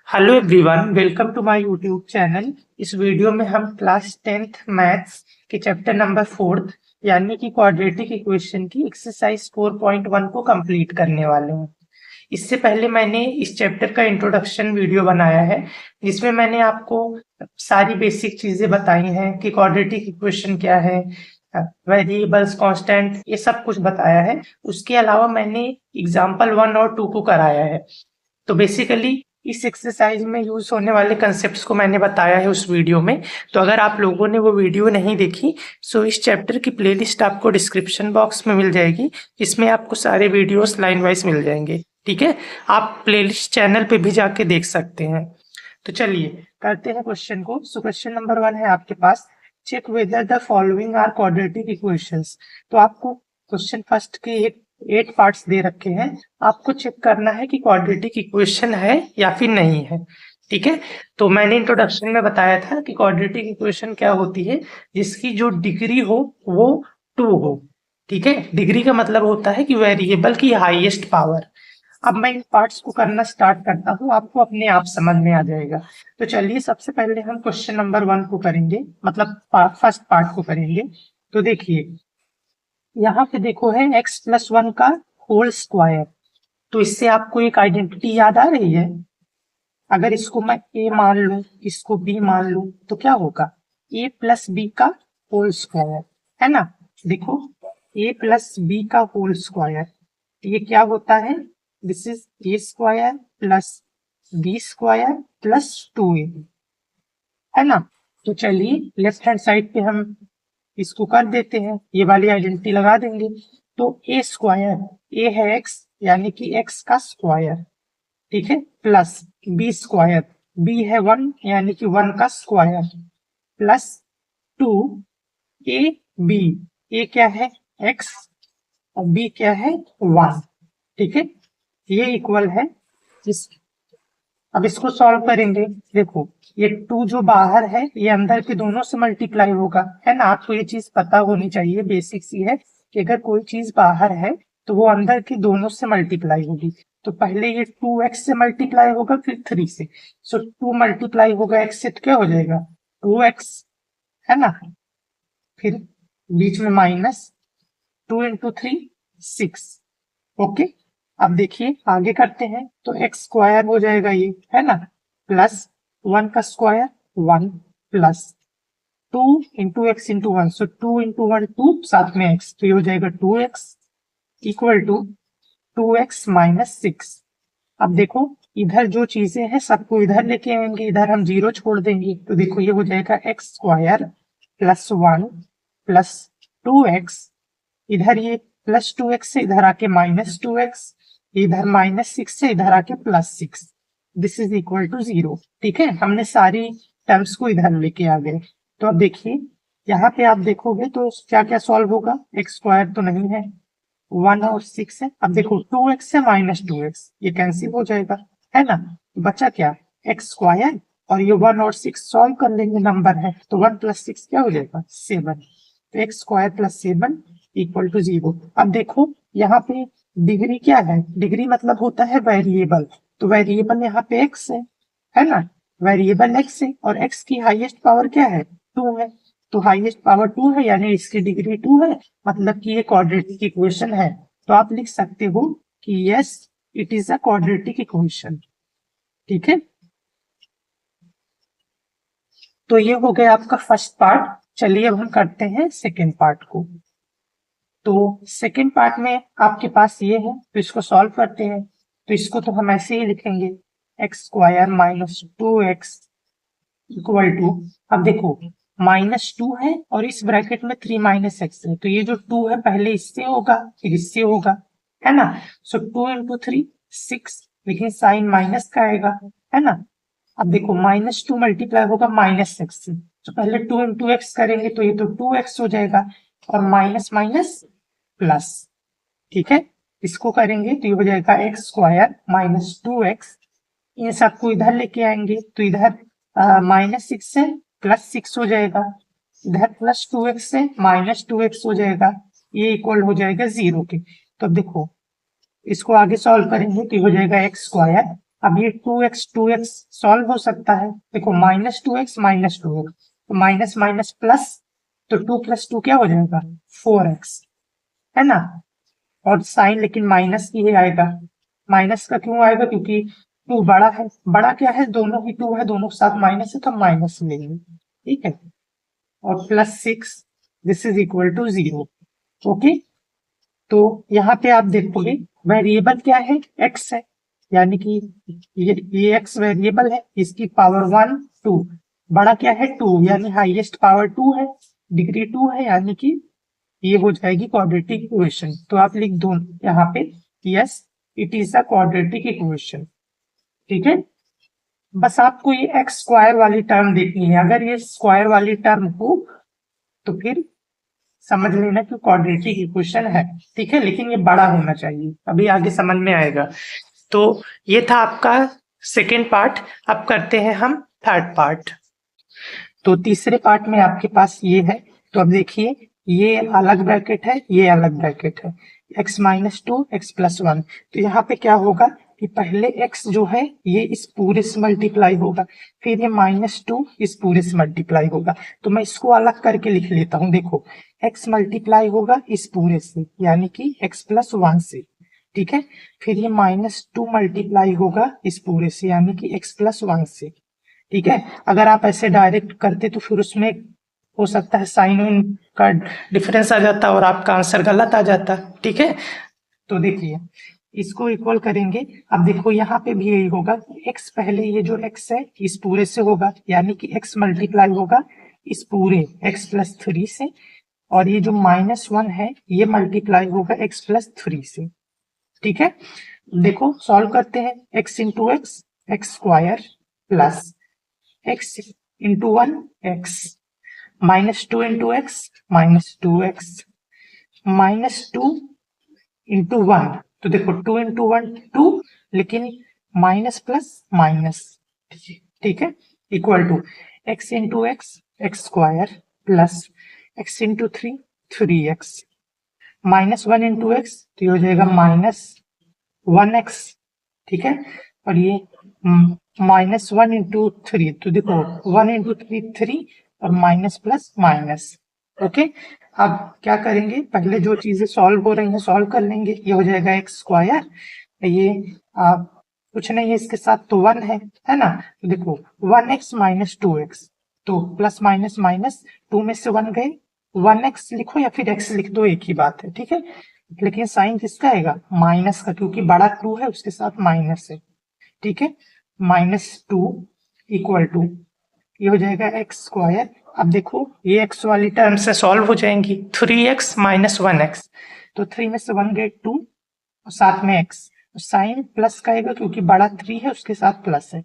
Hello everyone, welcome to my YouTube channel. इस video में हम क्लास 10th मैथ्स के चैप्टर नंबर 4 यानी कि क्वाड्रेटिक इक्वेशन की एक्सरसाइज 4.1 को कंप्लीट करने वाले हैं। इससे पहले मैंने इस चैप्टर का इंट्रोडक्शन वीडियो बनाया है जिसमें मैंने आपको सारी बेसिक चीजें बताई हैं कि क्वाड्रेटिक इक्वेशन क्या है, वेरिएबल्स, कांस्टेंट, ये सब कुछ बताया है। उसके अलावा मैंने एग्जाम्पल 1 और 2 को कराया है। तो बेसिकली इस एक्सरसाइज में यूज होने वाले कंसेप्ट्स को मैंने बताया है उस वीडियो में। तो अगर आप लोगों ने वो वीडियो नहीं देखी सो इस चैप्टर की प्लेलिस्ट आपको डिस्क्रिप्शन बॉक्स में मिल जाएगी, जिसमें आपको सारे वीडियोस लाइन वाइज मिल जाएंगे। ठीक है, आप प्लेलिस्ट चैनल पे भी जाके देख सकते हैं। तो चलिए करते हैं क्वेश्चन को। सो क्वेश्चन नंबर 1 है आपके पास, check whether the following are quadratic equations. तो आपको क्वेश्चन फर्स्ट के 8 पार्ट्स दे रखे हैं, आपको चेक करना है कि क्वाड्रेटिक इक्वेशन है या फिर नहीं है। ठीक है, तो मैंने इंट्रोडक्शन में बताया था कि क्वाड्रेटिक इक्वेशन क्या होती है, जिसकी जो डिग्री हो वो 2 हो। ठीक है, डिग्री का मतलब होता है कि वेरिएबल की हाईएस्ट पावर। अब मैं इन पार्ट्स को करना स्टार्ट करता हूँ, आपको अपने आप समझ में आ जाएगा। तो चलिए सबसे पहले हम क्वेश्चन नंबर 1 को करेंगे, मतलब फर्स्ट पार्ट को करेंगे। तो देखिए यहाँ पे देखो है x+1 का होल स्क्वायर। तो इससे आपको एक आइडेंटिटी याद आ रही है। अगर इसको मैं a मान लूं, इसको b मान लूं, तो क्या होगा, a+b का होल स्क्वायर, है ना। देखो a+b का होल स्क्वायर, ये क्या होता है, this is a square plus b square plus 2a, है ना। तो चलिए लेफ्ट हैंड साइड पे हम इसको कर देते हैं, ये वाली आइडेंटिटी लगा देंगे। तो ए स्क्वायर, ए है एक्स यानी कि एक्स का स्क्वायर, ठीक है, प्लस बी स्क्वायर, बी है 1 यानी कि 1 का स्क्वायर, प्लस 2 ए बी, ए क्या है एक्स और बी क्या है 1। ठीक है, ये इक्वल है इस। अब इसको सॉल्व करेंगे। देखो ये 2 जो बाहर है ये अंदर के दोनों से मल्टीप्लाई होगा, है ना। आपको ये चीज पता होनी चाहिए, बेसिक सी है कि अगर कोई चीज बाहर है तो वो अंदर के दोनों से मल्टीप्लाई होगी। तो पहले ये 2x से मल्टीप्लाई होगा फिर 3 से। सो 2 मल्टीप्लाई होगा x से तो क्या हो जाएगा 2x, है ना। फिर बीच में माइनस 2 इंटू 3 6। ओके, अब देखिए आगे करते हैं। तो एक्स स्क्वायर हो जाएगा ये, है ना, प्लस 1 का square 1 plus 2 into x into 1। सो 2 इंटू 1 2, साथ में एक्स, तो ये हो जाएगा 2x equal to 2x minus 6। अब देखो इधर जो चीजें हैं सबको इधर लेके आएंगे, इधर हम 0 छोड़ देंगे। तो देखो ये हो जाएगा x square plus 1 plus 2x, इधर ये प्लस 2x से इधर आके माइनस 2x, इधर माइनस 6 से इधर आके plus 6, this is equal to 0। ठीक है, हमने सारी टर्म्स को इधर लेके आ गए। तो अब देखिए यहाँ पे आप देखोगे तो क्या क्या सॉल्व होगा, एक्स स्क्वायर तो नहीं है, 1 और 6 है। अब देखो 2x से माइनस 2x ये कैंसिल हो जाएगा, है ना। बचा क्या, एक्स स्क्वायर, और ये 1 और 6 सॉल्व कर लेंगे, नंबर है तो 1 प्लस 6 क्या हो जाएगा 7। तो x square plus 7 equal to 0। अब देखो यहाँ पे डिग्री क्या है, डिग्री मतलब होता है वेरिएबल। तो वेरिएबल यहाँ पे एक्स है ना, वेरिएबल एक्स है और एक्स की हाईएस्ट पावर क्या है 2 है। तो हाईएस्ट पावर 2 है यानी इसकी डिग्री 2 है, मतलब कि ये क्वाड्रेटिक इक्वेशन है। तो आप लिख सकते हो कि yes it is a quadratic equation. ठीक है, तो ये हो गया आपका फर्स्ट पार्ट। चलिए अब हम करते हैं सेकेंड पार्ट को। तो सेकेंड पार्ट में आपके पास ये है, तो इसको सॉल्व करते हैं। तो इसको तो हम ऐसे ही लिखेंगे, x square minus 2x equal to, अब देखो -2 है और इस ब्रैकेट में 3 माइनस एक्स है, तो ये जो 2 है पहले इससे होगा फिर इससे होगा, है ना। सो 2 इंटू 3 6, लेकिन साइन माइनस का आएगा, है ना। अब देखो -2 मल्टीप्लाई होगा माइनस एक्स से, तो पहले 2 इंटू एक्स करेंगे तो ये तो 2x हो जाएगा, और माइनस माइनस प्लस। ठीक है, इसको करेंगे तो ये हो जाएगा एक्स स्क्वायर माइनस 2x, इन सबको इधर लेके आएंगे तो इधर -6 से +6 हो जाएगा, इधर +2x से -2x हो जाएगा, ये इक्वल हो जाएगा 0 के। तो अब देखो इसको आगे सॉल्व करेंगे तो ये हो जाएगा एक्स स्क्वायर। अब ये 2x सॉल्व हो सकता है, देखो -2x तो माइनस माइनस प्लस, तो 2 + 2 क्या हो जाएगा 4x, है ना। और साइन लेकिन माइनस की ही आएगा, माइनस का क्यों आएगा, क्योंकि 2 बड़ा है, बड़ा क्या है दोनों ही 2 है, दोनों के साथ माइनस है तो माइनस लेंगे, ठीक है। और +6 this is equal to 0। Okay, तो यहाँ पे आप देखोगे वेरिएबल क्या है, x है, यानी कि ये x वेरिएबल है, इसकी पावर 1 2, बड़ा क्या है 2, यानी हाईएस्ट पावर 2 है, डिग्री 2 है, यानी कि ये हो जाएगी क्वाड्रेटिक इक्वेशन। तो आप लिख दो यहाँ पे yes it is a quadratic equation, ठीक है। बस आपको ये एक्स स्क्वायर वाली टर्म देखनी है, अगर ये स्क्वायर वाली टर्म हो तो फिर समझ लेना कि क्वाड्रेटिक इक्वेशन है, ठीक है, लेकिन ये बड़ा होना चाहिए, अभी आगे समझ में आएगा। तो ये था आपका सेकेंड पार्ट। अब करते हैं हम थर्ड पार्ट। तो तीसरे पार्ट में आपके पास ये है, तो अब देखिए ये अलग ब्रैकेट है, ये अलग ब्रैकेट है, x-2 x+1। तो यहाँ पे क्या होगा कि पहले x जो है ये इस पूरे से मल्टीप्लाई होगा, फिर ये -2 इस पूरे से मल्टीप्लाई होगा। तो मैं इसको अलग करके लिख लेता हूँ, देखो x मल्टीप्लाई होगा इस पूरे से, यानी कि x+1 से, ठीक है। फिर ये -2 मल्टीप्लाई होगा इस पूरे से, यानी कि x+1 से, ठीक है। अगर आप ऐसे डायरेक्ट करते तो फिर उसमें हो सकता है साइन का डिफरेंस आ जाता और आपका आंसर गलत आ जाता, ठीक है। तो देखिए इसको इक्वल करेंगे, अब देखो यहाँ पे भी यही होगा, x पहले ये जो x है इस पूरे से होगा, यानी कि x मल्टीप्लाई होगा इस पूरे x+3 से, और ये जो -1 है ये मल्टीप्लाई होगा x+3 से, ठीक है। देखो सॉल्व करते हैं, x into x square plus x into 1 x, -2 into x -2x, -2 into 1, तो देखो 2 इंटू 1 2, लेकिन माइनस प्लस माइनस, ठीक है, equal to x into x square plus x into 3x, -1 into x तो ये हो जाएगा -1x, ठीक है। और ये -1 इंटू 3, तो देखो 1 इंटू 3 और माइनस प्लस माइनस, ओके। अब क्या करेंगे, पहले जो चीजें सॉल्व हो रही हैं सॉल्व कर लेंगे, ये हो जाएगा एक्स स्क्वायर, ये कुछ नहीं है इसके साथ तो 1 है ना। तो देखो 1x -2x, तो प्लस माइनस माइनस 2 में से 1 गए, 1x लिखो या फिर x लिख दो, एक ही बात है, ठीक है। लेकिन साइन किसका आएगा माइनस का, क्योंकि बड़ा 2 है उसके साथ माइनस है, ठीक है। -2 इक्वल टू ये हो जाएगा एक्स स्क्वायर। अब देखो ये एक्स वाली टर्म से सॉल्व हो जाएंगी, 3x -1x, तो 3 में से 1 गए 2 और साथ में x, साइन प्लस का आएगा क्योंकि बड़ा 3 है उसके साथ प्लस है,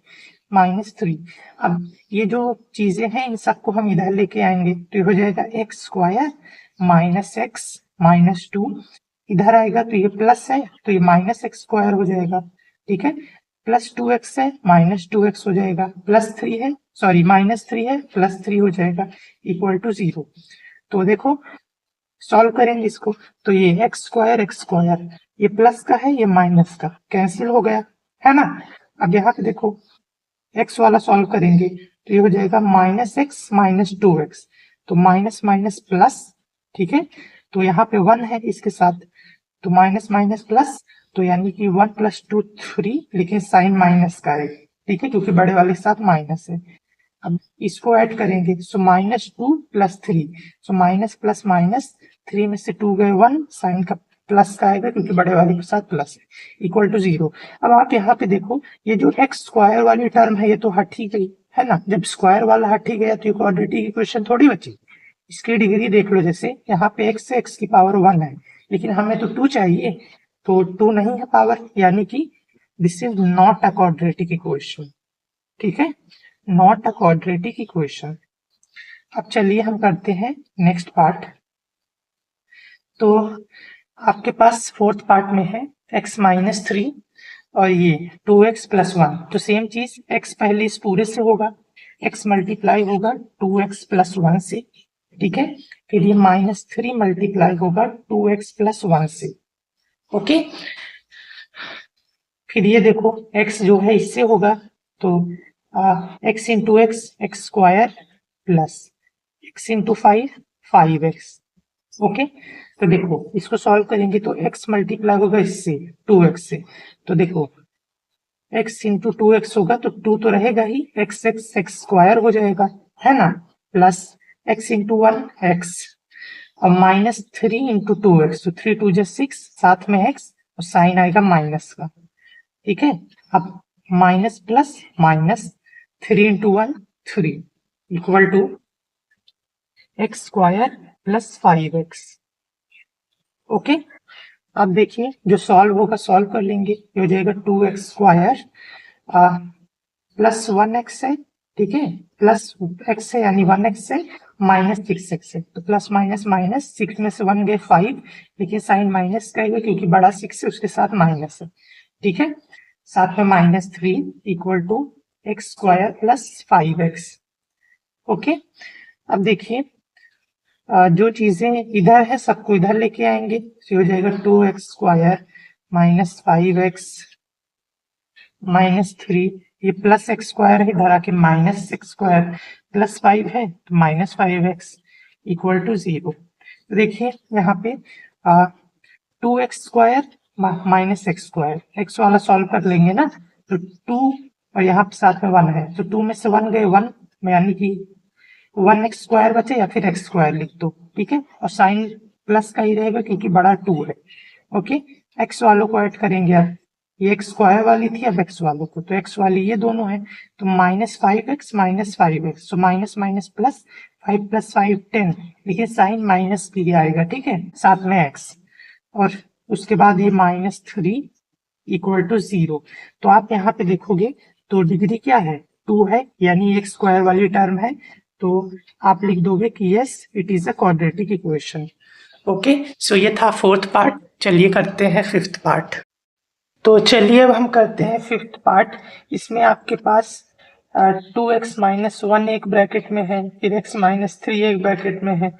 -3। अब ये जो चीजें हैं इन सबको हम इधर लेके आएंगे, तो ये हो जाएगा एक्स स्क्वायर -2, इधर आएगा तो ये प्लस है तो ये -x स्क्वायर हो जाएगा, ठीक है। +2x है -2x हो जाएगा, +3 है सॉरी -3 है +3 हो जाएगा, इक्वल टू 0। तो देखो सॉल्व करेंगे इसको, तो ये x स्क्वायर ये प्लस का है ये माइनस का, कैंसिल हो गया, है ना। अब यहाँ पे देखो x वाला सॉल्व करेंगे तो ये हो जाएगा -x -2x, तो माइनस माइनस प्लस, ठीक है। तो यहाँ पे 1 है इसके साथ, तो माइनस माइनस प्लस, तो यानी कि 1 + 2 3, लेकिन साइन माइनस का है, ठीक है, क्योंकि बड़े वाले के साथ माइनस है। अब इसको ऐड करेंगे, सो -2 + 3, सो माइनस प्लस माइनस, 3 में से 2 गए 1, साइन का प्लस का आएगा क्योंकि बड़े वाले के साथ प्लस है, इक्वल टू 0। अब आप यहाँ पे देखो ये जो एक्स स्क्वायर वाली टर्म है ये तो हट ही गई, है ना। जब स्क्वायर वाला हट ही गया तो ये क्वाड्रेटिक इक्वेशन थोड़ी बची, इसकी डिग्री देख लो, जैसे यहाँ पे x से x की पावर 1 है, लेकिन हमें तो 2 चाहिए, तो 2 नहीं है पावर, यानी कि this is not a quadratic equation, ठीक है, नॉट अ क्वाड्रेटिक इक्वेशन। अब चलिए हम करते हैं नेक्स्ट पार्ट। तो आपके पास फोर्थ पार्ट में है x-3 और ये 2x + 1, तो सेम चीज x पहले इस पूरे से होगा, x मल्टीप्लाई होगा 2x + 1 से, ठीक है। फिर ये -3 मल्टीप्लाई होगा 2x + 1 से, ओके। फिर ये देखो x जो है इससे होगा तो x into x x square plus x into 5 okay. तो देखो इसको सॉल्व करेंगे तो x मल्टीप्लाई होगा इससे 2x से, तो देखो x इंटू 2x होगा तो 2 तो रहेगा ही, x एक्स एक्स स्क्वायर हो जाएगा है ना, प्लस x इंटू 1 x और माइनस 3 इंटू 2x, तो 3 2 जा 6, साथ में x और साइन आएगा माइनस का, ठीक है। अब minus plus minus 3 into 1 3 equal to x square plus 5x, okay. अब देखिए जो सॉल्व होगा सॉल्व कर लेंगे, ये हो जाएगा 2x स्क्वायर प्लस 1x है, ठीक है, प्लस x है यानी 1x है, माइनस 6x है, तो प्लस माइनस माइनस 6 में से 1 गए 5, देखिए साइन माइनस का है क्योंकि बड़ा 6 है उसके साथ माइनस है, ठीक है, साथ में minus 3 equal to x square plus 5x, okay. अब देखिए जो चीजें इधर है सबको इधर लेके आएंगे, तो हो जाएगा 2x square minus 5x minus 3, ये प्लस एक्स स्क्वायर है, इधर आके माइनस एक्स स्क्वायर प्लस 5 है तो माइनस 5x इक्वल टू 0। तो देखिए यहाँ पे 2x square minus x square, x वाला सॉल्व कर लेंगे ना, तो 2 और यहाँ पे साथ में 1 है, तो 2 में से 1 गए 1, यानी कि 1x स्क्वायर बचे या फिर x स्क्वायर लिख दो, ठीक है, और साइन प्लस का ही रहेगा क्योंकि बड़ा 2 है, ओके। x वालों को ऐड करेंगे, अब ये x स्क्वायर वाली थी अब x वालों को, तो x वाली ये दोनों है, तो माइनस 5x, तो माइनस माइनस प्लस 5 प्लस 5 10, देखिए साइन माइनस के लिए आएगा, ठीक है, साथ में x, और उसके बाद ये माइनस 3 इक्वल टू 0। तो आप यहाँ पे देखोगे तो डिग्री क्या है 2 है, यानी x स्क्वायर वाली टर्म है, तो आप लिख दोगे कि yes it is a quadratic equation, okay. So ये था फोर्थ पार्ट, चलिए करते हैं फिफ्थ पार्ट। तो चलिए अब हम करते हैं फिफ्थ पार्ट। इसमें आपके पास 2x माइनस 1 एक ब्रैकेट में है, फिर x माइनस 3 एक ब्रैकेट में है,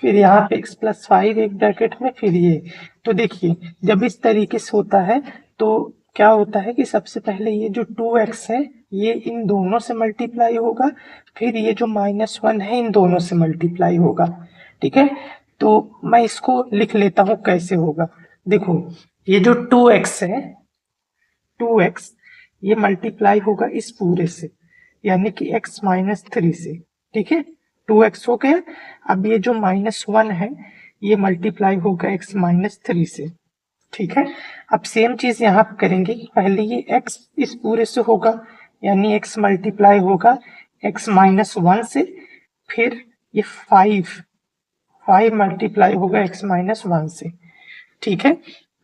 फिर यहाँ पे x प्लस 5 एक ब्रैकेट में, फिर ये। तो देखिए जब इस तरीके से होता है तो क्या होता है कि सबसे पहले ये जो 2x है ये इन दोनों से मल्टीप्लाई होगा, फिर ये जो -1 है इन दोनों से मल्टीप्लाई होगा, ठीक है। तो मैं इसको लिख लेता हूँ कैसे होगा। देखो ये जो 2x है 2x ये मल्टीप्लाई होगा इस पूरे से, यानी कि x माइनस 3 से, ठीक है, 2x हो गया। अब ये जो -1 है ये मल्टीप्लाई होगा x माइनस 3 से, ठीक है। अब सेम चीज यहाँ पे करेंगे, पहले ये x इस पूरे से होगा यानी x मल्टीप्लाई होगा x माइनस 1 से, फिर ये 5 मल्टीप्लाई होगा x माइनस 1 से, ठीक है।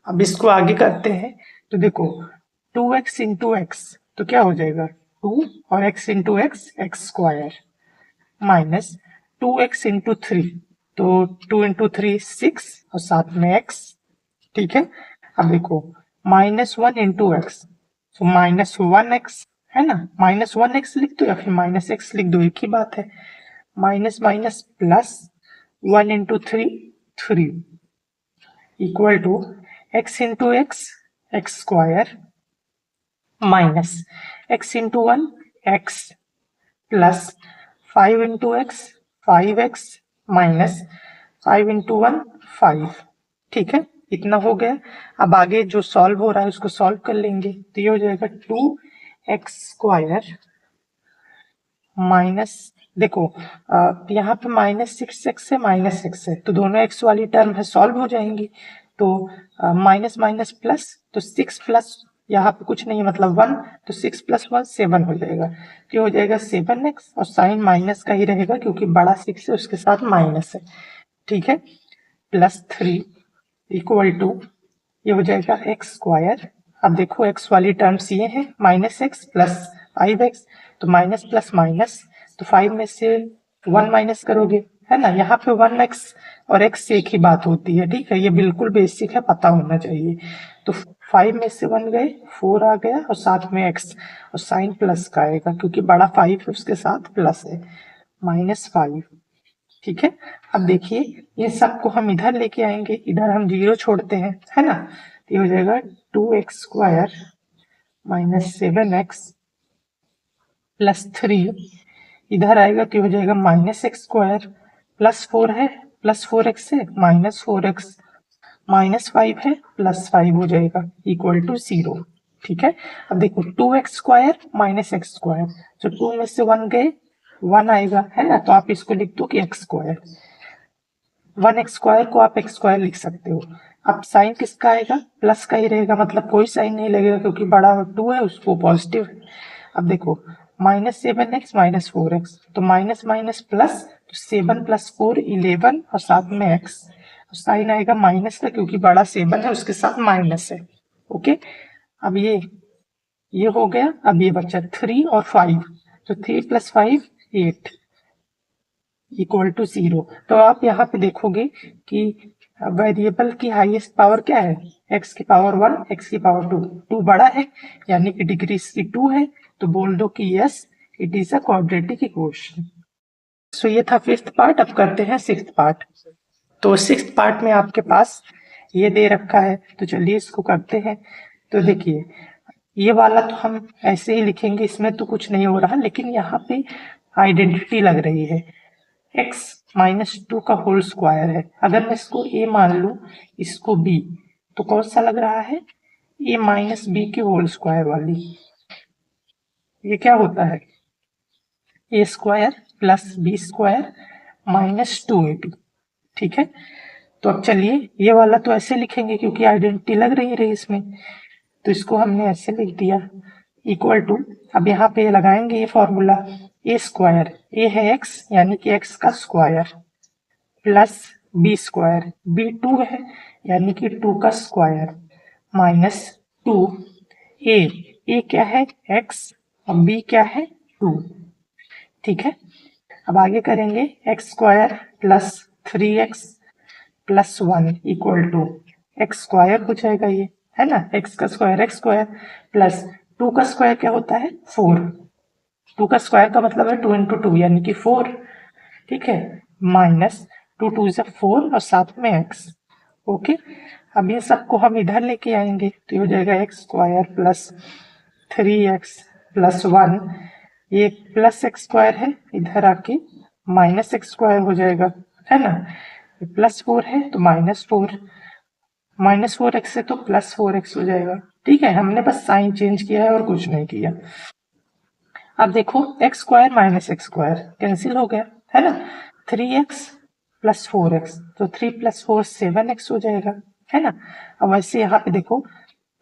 अब इसको आगे करते हैं, तो देखो 2x इंटू एक्स तो क्या हो जाएगा 2 और x into x square minus 2x into 3, तो 2 इंटू 3 6 और साथ में x, ठीक है। अब देखो -1 इंटू एक्स, तो -1x है ना, -1x लिख दो या फिर -x लिख दो, एक ही बात है, minus minus plus 1 into 3 equal to x into x square minus x into 1 x plus 5 into x 5x minus 5 into 1 5, ठीक है, इतना हो गया। अब आगे जो सॉल्व हो रहा है उसको सॉल्व कर लेंगे, तो ये हो जाएगा 2x स्क्वायर माइनस, देखो यहाँ पे -6x है -x है, तो दोनों x वाली टर्म है सॉल्व हो जाएंगी, तो माइनस माइनस प्लस, तो 6 प्लस यहाँ पे कुछ नहीं मतलब 1, तो 6 प्लस 1 7 हो जाएगा, तो हो जाएगा 7x और साइन माइनस का ही रहेगा क्योंकि बड़ा 6 है उसके साथ माइनस है, ठीक है, प्लस 3 इक्वल टू ये हो जाएगा एक्स स्क्वायर। अब देखो एक्स वाली टर्म्स ये है -x प्लस 5x, तो माइनस प्लस माइनस, तो 5 में से 1 माइनस करोगे है ना, यहाँ पे 1x और x से एक ही बात होती है, ठीक है, ये बिल्कुल बेसिक है पता होना चाहिए। तो 5 में से 1 गए 4 आ गया और साथ में x और साइन प्लस का आएगा क्योंकि बड़ा 5 है उसके साथ प्लस है, -5, ठीक है। अब देखिए इन सबको हम इधर लेके आएंगे, इधर हम 0 छोड़ते हैं है ना, तो ये हो जाएगा 2x² माइनस 7x प्लस 3, इधर आएगा तो हो जाएगा -x² प्लस 4 है, प्लस 4x है, -4x माइनस 5 है, प्लस 5 हो जाएगा इक्वल टू 0। ठीक है, अब देखो 2x² माइनस x², तो 2 में से 1 गए, 1 आएगा, है ना, तो आप इसको लिख दो कि x², 1x² को आप x² लिख सकते हो। अब साइन किसका आएगा, प्लस का ही रहेगा, मतलब कोई साइन नहीं लगेगा क्योंकि बड़ा 2 है, उसको पॉजिटिव है। अब देखो -7x माइनस 4x, तो माइनस माइनस प्लस, तो 7 प्लस 4 11 और साथ में x, तो साइन आएगा माइनस का क्योंकि बड़ा 7 है उसके साथ माइनस है। ओके, अब ये हो गया, अब ये बचा 3 और 5, तो 3 प्लस 5 8 इक्वल टू 0। तो आप यहाँ पे देखोगे कि वेरिएबल की हाईएस्ट पावर क्या है, x की पावर 1, x की पावर 2, 2 बड़ा है यानी कि डिग्री इसकी 2 है, तो बोल दो कि yes it is a quadratic equation. So ये था 5th पार्ट, अब करते हैं 6th पार्ट। तो 6th पार्ट में आपके पास ये दे रखा है, तो चलिए इसको करते हैं। तो देखिए ये वाला तो हम ऐसे ही लिखेंगे, इसमें तो कुछ नहीं हो रहा, लेकिन यहाँ पे आइडेंटिटी लग रही है, x -2 का होल स्क्वायर है, अगर मैं इसको a मान लूं, इसको b, तो कौन सा लग रहा है, a माइनस बी के होल स्क्वायर वाली। ये क्या होता है, a² प्लस b² -2ab। ठीक है, तो अब चलिए ये वाला तो ऐसे लिखेंगे क्योंकि आइडेंटिटी लग रही इसमें, तो इसको हमने ऐसे लिख दिया इक्वल टू, अब यहाँ पे लगाएंगे ये फॉर्मूला, a², a है x यानी कि x का स्क्वायर, प्लस b², b 2 है यानी कि 2 का स्क्वायर, माइनस 2 a क्या है x और b क्या है 2। ठीक है, अब आगे करेंगे x² plus 3x plus 1 equal to x² हो जाएगा, ये है ना, x का स्क्वायर x² प्लस 2 का स्क्वायर क्या होता है 4, 2 का स्क्वायर का मतलब है 2 इंटू 2 यानी कि 4। ठीक है, माइनस 2 2 से 4 और साथ में x। ओके, अब ये सबको हम इधर लेके आएंगे तो ये हो जाएगा x² प्लस 3x प्लस 1, ये प्लस x² है, इधर आके माइनस x² हो जाएगा, है ना, प्लस 4 है तो -4, -4x से तो +4x हो जाएगा। ठीक है, हमने बस साइन चेंज किया है और कुछ नहीं किया। अब देखो x² माइनस x² कैंसिल हो गया, है ना, 3x प्लस 4x, तो 3 प्लस 4 7x हो जाएगा, है ना। अब वैसे यहाँ पे देखो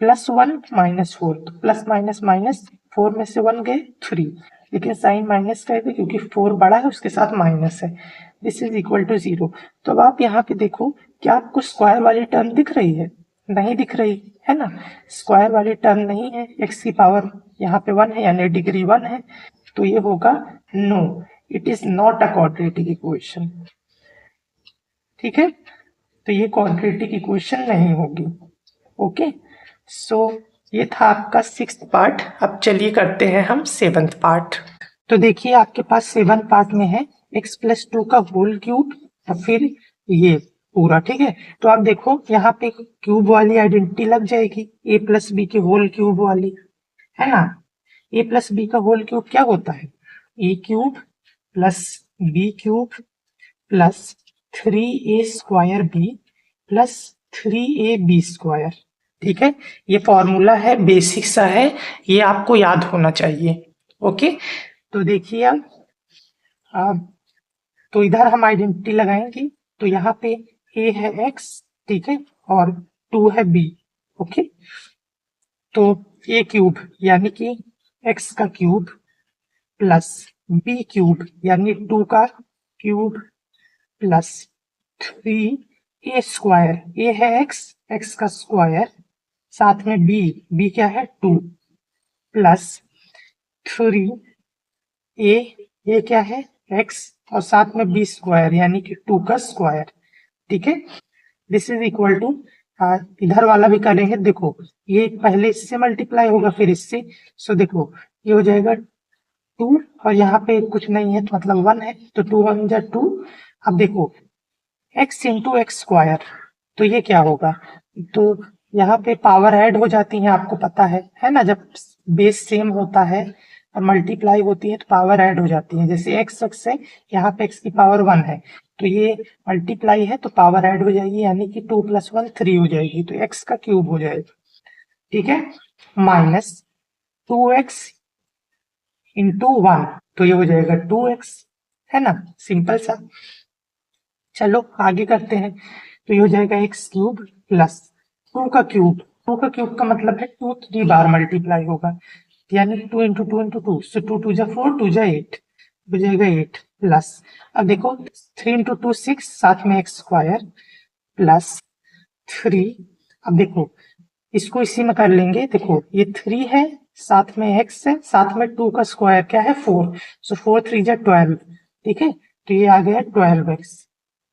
+1 -4, तो प्लस माइनस माइनस, 4 में से 1 गए 3, लेकिन साइन माइनस का है क्योंकि 4 बड़ा है उसके साथ माइनस है, दिस इज इक्वल टू 0। तो अब आप यहाँ पे देखो क्या आपको स्क्वायर वाली टर्म दिख रही है, नहीं दिख रही है ना, स्क्वायर वाली टर्म नहीं है, x की पावर यहाँ पे 1 है यानी डिग्री 1 है, तो ये होगा no, it is not a quadratic equation. ठीक है, तो ये क्वाड्रेटिक इक्वेशन नहीं होगी। ओके, सो ये था आपका 6th पार्ट। अब चलिए करते हैं हम 7th पार्ट। तो देखिए आपके पास 7th पार्ट में है x प्लस 2 का होल क्यूब और फिर ये पूरा। ठीक है, तो आप देखो यहाँ पे क्यूब वाली आइडेंटिटी लग जाएगी, a प्लस बी के होल क्यूब वाली, है ना। a प्लस बी का होल क्यूब क्या होता है, a³ plus b³ plus 3a² plus 3ab²। ठीक है, ये फॉर्मूला है, बेसिक सा है, ये आपको याद होना चाहिए। ओके, तो देखिए अब तो इधर हम आइडेंटिटी लगाएंगे, तो यहाँ पे a है x, ठीक है, और 2 है b। ओके, तो a³ यानी कि x का क्यूब प्लस b³ यानी 2 का क्यूब प्लस 3a², a है x का स्क्वायर, साथ में b क्या है 2, प्लस 3a क्या है x और साथ में b² यानी कि 2 का स्क्वायर। ठीक है, दिस इज इक्वल टू, इधर वाला भी करेंगे, देखो ये पहले इससे मल्टीप्लाई होगा फिर इससे, सो देखो ये हो जाएगा 2 और यहाँ पे कुछ नहीं है तो मतलब 1 है, तो 2 1 जा 2। अब देखो x इंटू x स्क्वायर, तो ये क्या होगा, तो यहाँ पे पावर ऐड हो जाती है, आपको पता है ना, जब बेस सेम होता है और मल्टीप्लाई होती है तो पावर ऐड हो जाती है। जैसे एक्स एक्स है, यहाँ पे एक्स की पावर 1 है, तो ये मल्टीप्लाई है तो पावर ऐड हो जाएगी, यानी कि 2 + 1 3 हो जाएगी, तो एक्स का क्यूब हो जाएगा। ठीक है, माइनस 2x इंटू 1, तो ये हो जाएगा 2x, है ना, सिंपल सा। चलो आगे करते हैं, तो ये हो जाएगा एक्स क्यूब प्लस 2 का क्यूब। 2 का क्यूब का मतलब है 2 3 बार मल्टीप्लाई होगा, यानी 2 इंटू 2 इंटू 2, सो 2 2 जा 4, 2 जा 8, हो जाएगा 8 प्लस, अब देखो 3 इंटू 2 6, साथ में एक्स स्क्वायर प्लस 3, अब देखो इसको इसी में कर लेंगे, देखो ये 3 है, साथ में x है, साथ में 2 का स्क्वायर क्या है 4, सो 4 3 जा 12, ठीक है, तो ये आ गया 12x।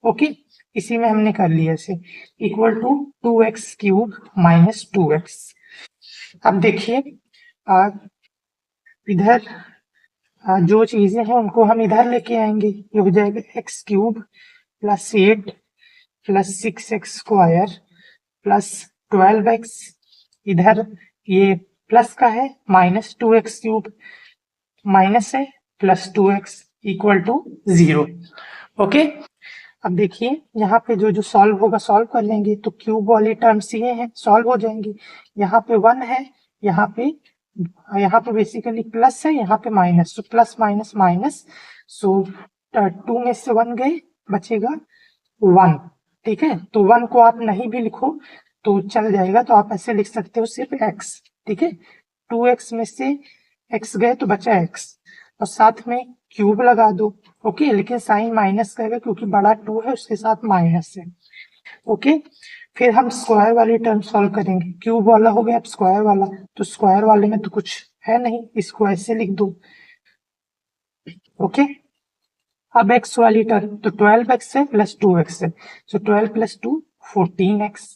ओके, इसी में हमने कर लिया इसे, equal to 2x cube minus 2x। अब देखिए इधर जो चीजें हैं उनको हम इधर लेके आएंगे, ये हो जाएगा x cube plus 8 plus 6x square plus 12x, इधर ये प्लस का है, माइनस 2x क्यूब, माइनस है plus 2x equal to 0। Okay, अब देखिए यहाँ पे जो जो सॉल्व होगा सॉल्व कर लेंगे, तो क्यूब वाली टर्म्स ये हैं, सॉल्व हो जाएंगी। यहाँ पे 1 है, यहाँ पे बेसिकली प्लस है, यहाँ पे माइनस, तो प्लस माइनस माइनस, सो 2 में से 1 गए, बचेगा 1। ठीक है, तो 1 को आप नहीं भी लिखो तो चल जाएगा, तो आप ऐसे लिख सकते हो सिर्फ x। ठीक है, 2x में से x गए तो बचा x, और साथ में क्यूब लगा दो। ओके, लेकिन साइन माइनस करेगा क्योंकि बड़ा 2 है, उसके साथ माइनस है। ओके, फिर हम स्क्वायर वाली टर्म सॉल्व करेंगे, क्यूब वाला हो गया, अब स्क्वायर वाला, तो स्क्वायर वाले में तो कुछ है नहीं, इसको ऐसे लिख दो। ओके, अब x वाली टर्म, तो 12x है प्लस 2x है, सो 12 + 2 14x।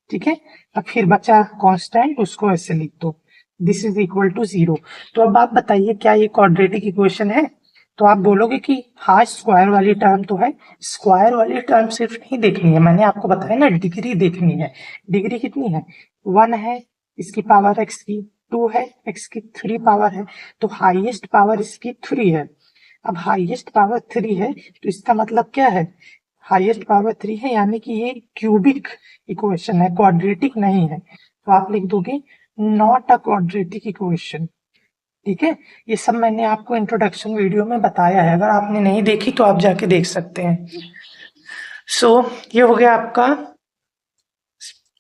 ठीक है, अब फिर बचा कांस्टेंट, उसको ऐसे लिख दो, दिस इज इक्वल टू 0। तो अब आप बताइए क्या ये क्वाड्रेटिक इक्वेशन है? तो आप बोलोगे कि हाँ स्क्वायर वाली टर्म तो है। स्क्वायर वाली टर्म सिर्फ नहीं देखनी है, मैंने आपको बताया ना, डिग्री देखनी है। डिग्री कितनी है? 1 है, इसकी पावर x की 2 है, x की 3 पावर है, तो हाईएस्ट पावर इसकी 3 है। अब हाईएस्ट पावर 3 है तो इसका मतलब क्या है? हाईएस्ट पावर 3 है, यानी कि ये क्यूबिक इक्वेशन है, क्वाड्रेटिक नहीं है, तो आप लिख दोगे नॉट अ क्वाड्रेटिक इक्वेशन। ठीक है, ये सब मैंने आपको इंट्रोडक्शन वीडियो में बताया है, अगर आपने नहीं देखी तो आप जाके देख सकते हैं। सो ये हो गया आपका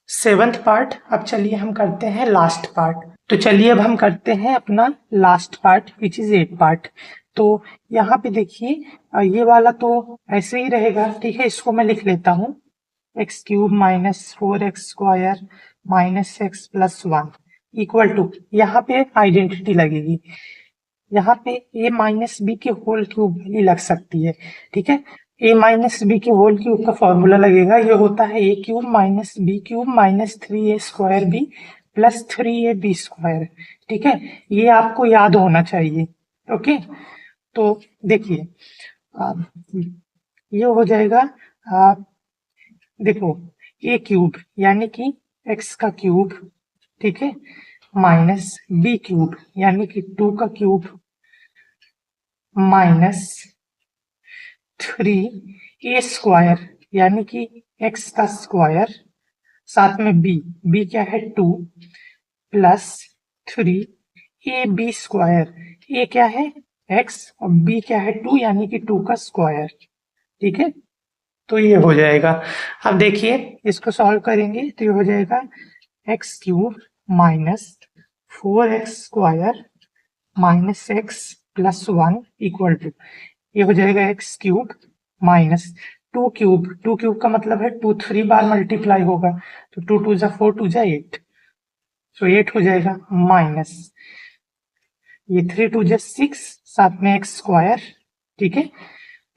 7th पार्ट। अब चलिए हम करते हैं लास्ट पार्ट। तो चलिए अब हम करते हैं अपना last part which is 8 part. तो यहाँ पे देखिए ये वाला तो ऐसे ही रहेगा, ठीक है, इसको मैं लिख लेता हूँ, x cube minus 4x square minus x plus 1 equal to, यहाँ पे आइडेंटिटी लगेगी, यहाँ पे a माइनस बी के होल क्यूब ही लग सकती है। ठीक है, a माइनस बी के होल क्यूब का फॉर्मूला लगेगा, ये होता है a cube minus B cube minus 3a square B plus 3ab square. ठीक है, ये आपको याद होना चाहिए। ओके, तो देखिए ये हो जाएगा, देखो a क्यूब यानी कि x का क्यूब, ठीक है, माइनस b क्यूब यानी कि 2 का क्यूब माइनस 3a स्क्वायर यानी कि x का स्क्वायर, साथ में b क्या है 2 प्लस 3ab स्क्वायर, a क्या है x और b क्या है 2 यानी कि 2 का स्क्वायर। ठीक है, तो ये हो जाएगा। अब देखिए इसको सॉल्व करेंगे तो ये हो जाएगा x cube minus 4x square minus x plus 1 equal to, ये हो जाएगा एक्स क्यूब माइनस 2 क्यूब का मतलब है 2 3 बार मल्टीप्लाई होगा, तो 2 2 जा 4, 2 जा 8, सो 8 हो जाएगा माइनस ये 3 2 जा 6, साथ में एक्स स्क्वायर, ठीक है,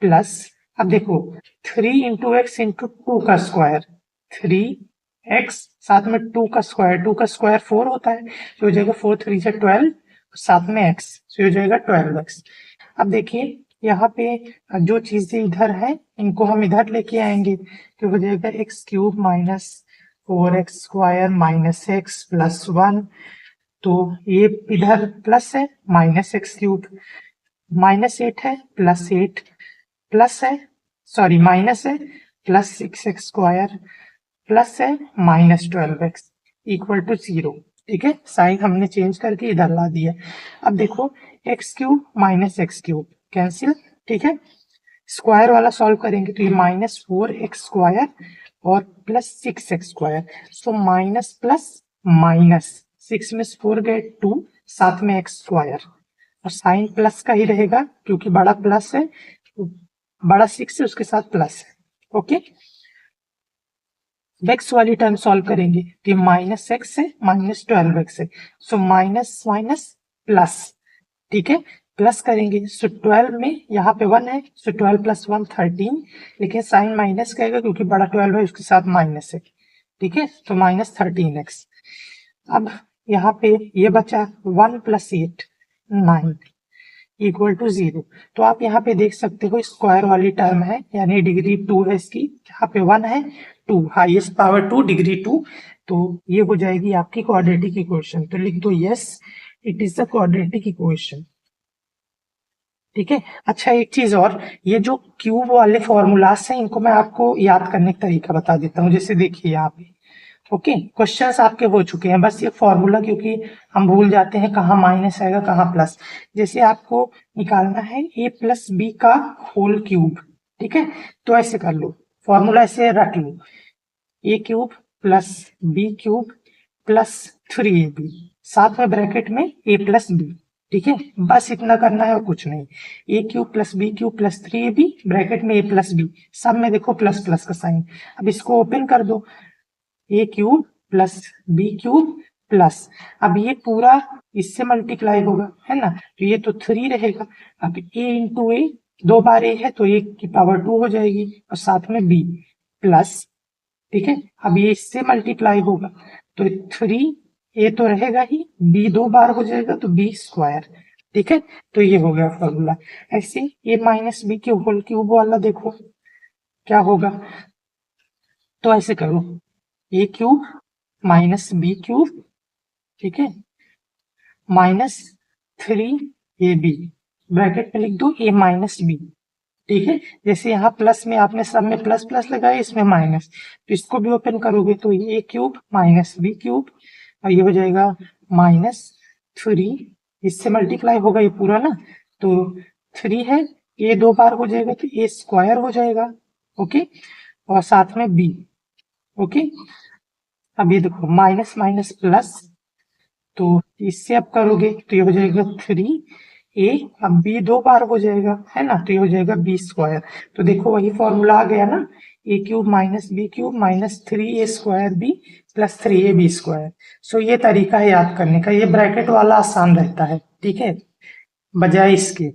प्लस, अब देखो 3 इंटू एक्स इंटू 2 का स्क्वायर, 3x साथ में 2 का स्क्वायर 4 होता है, तो हो जाएगा 4 3 जा 12, साथ में x, तो हो जाएगा 12x। अब देखिए यहाँ पे जो चीजें इधर है इनको हम इधर लेके आएंगे, तो हो जाएगा x cube minus 4x² minus x plus 1, तो ये इधर प्लस है, -x³ -8 है प्लस 8 प्लस है, सॉरी माइनस है प्लस 6x² प्लस है -12x इक्वल टू 0। ठीक है, साइन हमने चेंज करके इधर ला दिया। अब देखो x³ -x³ कैंसिल, ठीक है, स्क्वायर वाला सॉल्व करेंगे तो ये -4x² और plus 6x², so minus plus minus 6 में 4 गए 2, साथ में x² और साइन प्लस का ही रहेगा क्योंकि बड़ा प्लस है, बड़ा 6 है उसके साथ प्लस है। ओके, x वाली टर्म सॉल्व करेंगे तो ये -x है -12x है, सो माइनस माइनस प्लस, ठीक है, प्लस करेंगे सो 12 में यहाँ पे 1 है, सो 12 प्लस 1 13, लेकिन साइन माइनस करेगा क्योंकि बड़ा 12 है उसके साथ माइनस है, ठीक है, तो -13x। अब यहाँ पे ये बचा 1 प्लस 8 9 इक्वल टू 0, तो आप यहाँ पे देख सकते हो स्क्वायर वाली टर्म है यानी डिग्री 2 है इसकी, यहाँ पे 1 है 2, हाईएस्ट पावर 2 डिग्री 2, तो ये हो जाएगी आपकी क्वाड्रेटिक इक्वेशन। तो लिख दो yes it is the quadratic equation. ठीक है, अच्छा एक चीज और, ये जो क्यूब वाले फॉर्मूलास हैं इनको मैं आपको याद करने का तरीका बता देता हूँ। जैसे देखिए यहाँ पे, ओके, क्वेश्चंस आपके हो चुके हैं, बस ये फॉर्मूला क्योंकि हम भूल जाते हैं कहाँ माइनस आएगा कहाँ प्लस। जैसे आपको निकालना है a प्लस बी का होल क्यूब, ठीक है, तो ऐसे कर लो, फॉर्मूला ऐसे रख लो, a³ plus b³ plus 3ab, साथ में ब्रैकेट में a प्लस बी, ठीक है, बस इतना करना है और कुछ नहीं। a³ plus b³ plus 3ab bracket में a प्लस बी, सब में देखो प्लस प्लस का साइन। अब इसको ओपन कर दो, a³ प्लस b³ प्लस, अब ये पूरा इससे मल्टीप्लाई होगा है ना, तो ये तो 3 रहेगा। अब a into A, 2 bar a है तो a की पावर 2 हो जाएगी और साथ में b प्लस, ठीक है, अब ये इससे मल्टीप्लाई होगा तो 3 a तो रहेगा ही, b 2 बार हो जाएगा तो b², ठीक है, तो ये हो गया फॉर्मूला। ऐसे a माइनस बी के होल क्यूब वाला देखो क्या होगा, तो ऐसे करो a³ माइनस b³, ठीक है, -3ab ब्रैकेट में लिख दो a माइनस बी, ठीक है, जैसे यहाँ प्लस में आपने सब में प्लस प्लस लगाया इसमें माइनस, तो इसको भी ओपन करोगे तो a³ माइनस b³ और ये हो जाएगा -3, इससे मल्टीप्लाई होगा ये पूरा ना, तो 3 है, a 2 बार हो जाएगा तो a² हो जाएगा, ओके, और साथ में b, ओके। अब ये देखो माइनस माइनस प्लस, तो इससे अब करोगे तो ये हो जाएगा 3a, अब b 2 बार हो जाएगा है ना, तो ये हो जाएगा b²। तो देखो वही फॉर्मूला आ गया ना, a³ minus b³ minus 3a² plus 3ab²। सो ये तरीका है याद करने का, ये ब्रैकेट वाला आसान रहता है, ठीक है, बजाय इसके।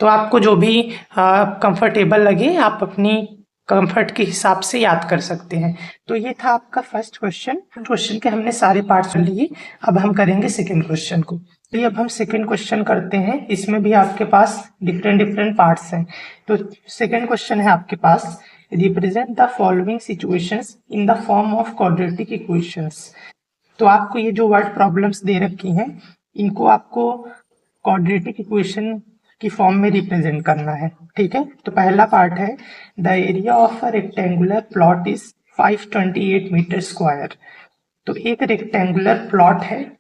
तो आपको जो भी कंफर्टेबल लगे आप अपनी कंफर्ट के हिसाब से याद कर सकते हैं। तो ये था आपका फर्स्ट क्वेश्चन। क्वेश्चन के हमने सारे पार्ट्स लिए, अब हम करेंगे सेकंड क्वेश्चन को। तो अब हम सेकंड क्वेश्चन करते हैं, इसमें भी आपके पास डिफरेंट डिफरेंट पार्ट्स हैं। तो सेकंड क्वेश्चन है आपके पास, represent the following situations in the form of quadratic equations. तो आपको ये जो वर्ड प्रॉब्लम्स दे रखी हैं इनको आपको क्वाड्रेटिक इक्वेशन की फॉर्म में रिप्रेजेंट करना है, ठीक है। तो पहला पार्ट है, the area of a rectangular plot is 528 metre square. तो एक रेक्टेंगुलर प्लॉट है,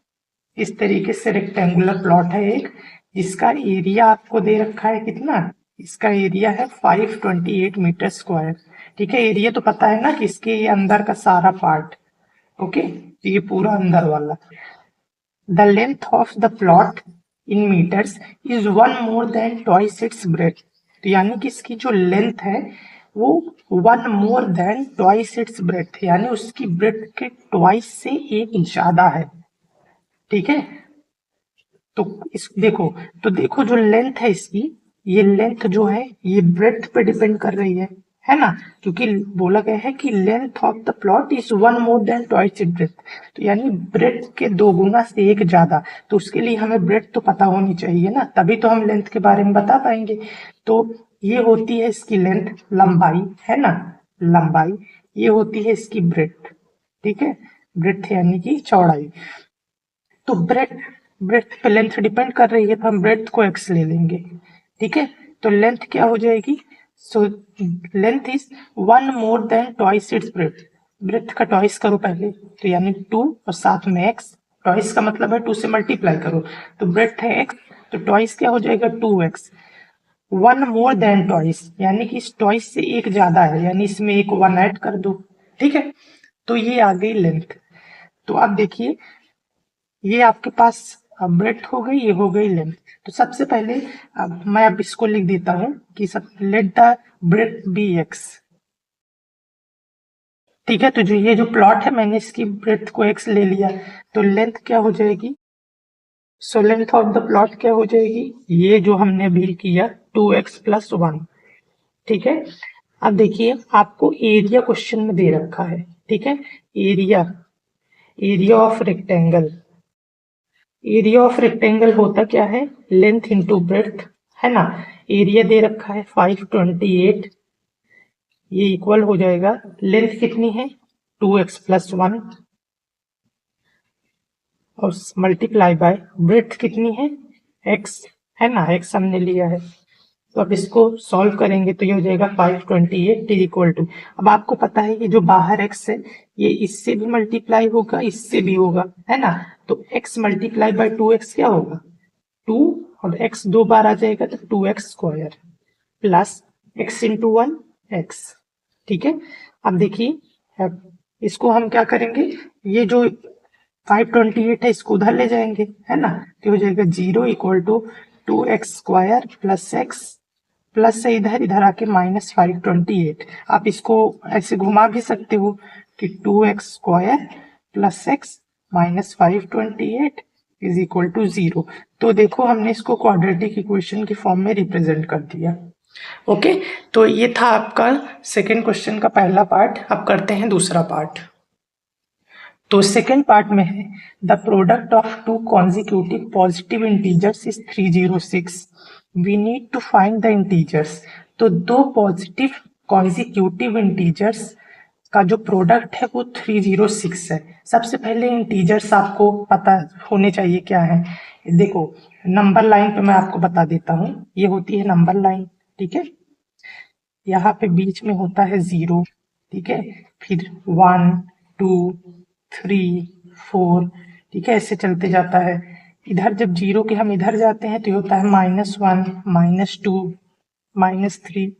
इस तरीके से रेक्टेंगुलर प्लॉट है एक, जिसका एरिया आपको दे रखा है कितना, इसका एरिया है 528 मीटर स्क्वायर, ठीक है। एरिया तो पता है ना कि इसके ये अंदर का सारा पार्ट, ओके, तो ये पूरा अंदर वाला। The length of the plot in metres is 1 more than twice its breadth. तो यानी कि इसकी जो लेंथ है वो 1 more than twice its breadth, यानी उसकी ब्रेथ के ट्वाइस से एक ज्यादा है, ठीक है। तो इस देखो जो लेंथ है इसकी, ये लेंथ जो है ये ब्रेथ पे डिपेंड कर रही है ना, क्योंकि बोला गया है कि length of the plot is 1 more than twice it breadth, तो यानी ब्रेथ के 2 गुना से एक ज्यादा, तो उसके लिए हमें ब्रेथ तो पता होनी चाहिए ना, तभी तो हम लेंथ के बारे में बता पाएंगे। तो ये होती है इसकी लेंथ, लंबाई है ना, लंबाई, ये होती है इसकी ब्रेथ, ठीक है, ब्रेथ यानी कि चौड़ाई। तो ब्रेथ पे लेंथ डिपेंड कर रही है, तो हम ब्रेथ को x ले लेंगे। ठीक है, तो लेंथ क्या हो जाएगी? So length is 1 more than twice its breadth. Breadth का ट्वाइस करो पहले, तो यानी 2 और साथ में x। ट्वाइस का मतलब है 2 से मल्टीप्लाई करो, तो ब्रेथ है x, तो ट्वाइस क्या हो जाएगा? 2x। 1 मोर देन ट्वाइस यानी कि इस ट्वाइस से एक ज्यादा है, यानी इसमें एक 1 ऐड कर दो। ठीक है, तो ये आ गई लेंथ। तो अब देखिए, ये आपके पास ब्रेथ हो गई, ये हो गई लेंथ। तो सबसे पहले अब इसको लिख देता हूँ कि सब let the breadth be x। ठीक है, तो ये जो प्लॉट है, मैंने इसकी ब्रेथ को x ले लिया, तो लेंथ क्या हो जाएगी? So length of the plot क्या हो जाएगी? ये जो हमने अभी किया 2x + 1। ठीक है, अब देखिए आपको एरिया क्वेश्चन में दे रखा है। ठीक है, area area of rectangle. Area of rectangle होता क्या है? लेंथ इंटू ब्रेथ, है ना। एरिया दे रखा है 528, ये इक्वल हो जाएगा, लेंथ कितनी है? 2x + 1 और मल्टीप्लाई बाय ब्रेथ कितनी है? x, है ना, x हमने लिया है। तो अब इसको सॉल्व करेंगे तो ये हो जाएगा 528 इज इक्वल टू, अब आपको पता है कि जो बाहर x है ये इससे भी मल्टीप्लाई होगा, इससे भी होगा, है ना। तो x मल्टीप्लाई बाय 2x क्या होगा? 2 और x 2 बार आ जाएगा, तो 2x² plus x into 1 x। ठीक है, अब देखिए, अब इसको हम क्या करेंगे? ये जो 528 है इसको उधर ले जाएंगे, है ना, तो हो जाएगा 0 equal to 2x² plus x plus से इधर इधर आके -528। आप इसको ऐसे घुमा भी सकते हो कि 2x² plus x -528 is equal to 0। तो देखो हमने इसको क्वाड्रेटिक इक्वेशन की फॉर्म में रिप्रेजेंट कर दिया। ओके, तो ये था आपका सेकेंड क्वेश्चन का पहला पार्ट। अब करते हैं दूसरा पार्ट। तो सेकेंड पार्ट में है the product of two consecutive positive integers is 306। We need to find the integers. तो दो पॉजिटिव कॉन्जिक्यूटिव इंटीजर्स का जो प्रोडक्ट है वो 306 है। सबसे पहले इंटीजर्स आपको पता होने चाहिए क्या है। देखो, नंबर लाइन पे मैं आपको बता देता हूँ, ये होती है नंबर लाइन। ठीक है, यहाँ पे बीच में होता है 0। ठीक है, फिर 1 2 3 4, ठीक है, ऐसे चलते जाता है। इधर जब 0 के हम इधर जाते हैं तो ये होता है -1 -2 -3